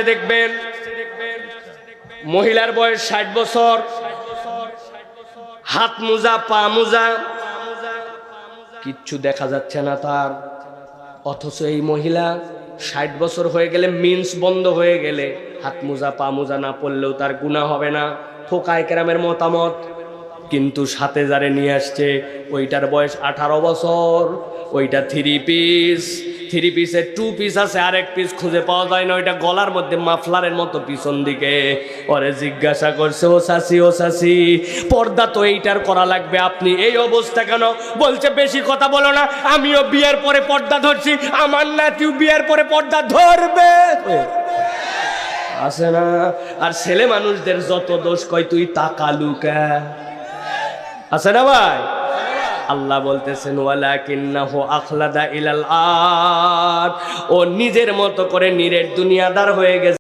দেখবেন মহিলার বয়স ৬০ বছর, হাত মোজা পা মোজা, কিচ্ছু দেখা যাচ্ছে না তার। অথচ এই মহিলা ৬০ বছর হয়ে গেলে, মিন্স বন্ধ হয়ে গেলে হাত মোজা পা মোজা না পড়লেও তার গুনাহ হবে না, ফোকায়ে কেরামের মতামত। কিন্তু সাথে যারে নিয়ে আসছে ওইটার বয়স 18 বছর, ওইটা থ্রি পিসের 2 পিস আছে, আরেক পিস খুঁজে পাওয়া যায় না, ওইটা গলার মধ্যে মাফলারের মতো পিছন দিকে। ওরে জিজ্ঞাসা করছে, ও চাচি পর্দা তো এইটার করা লাগবে, আপনি এই অবস্থা কেন? বলছে বেশি কথা বলো না, আমিও বিয়ের পরে পর্দা ধরছি, আমার নাতিও বিয়ের পরে পর্দা ধরবে। আছে না? আর ছেলে মানুষদের যত দোষ, কয় তুই তাকালুকা, আছে না ভাই? আল্লাহ বলতেছেন ওয়ালাকিন্নাহু আখলাদা ইলাল আরদ, ও নিজের মতো করে নিরেট দুনিয়াদার হয়ে গেছে।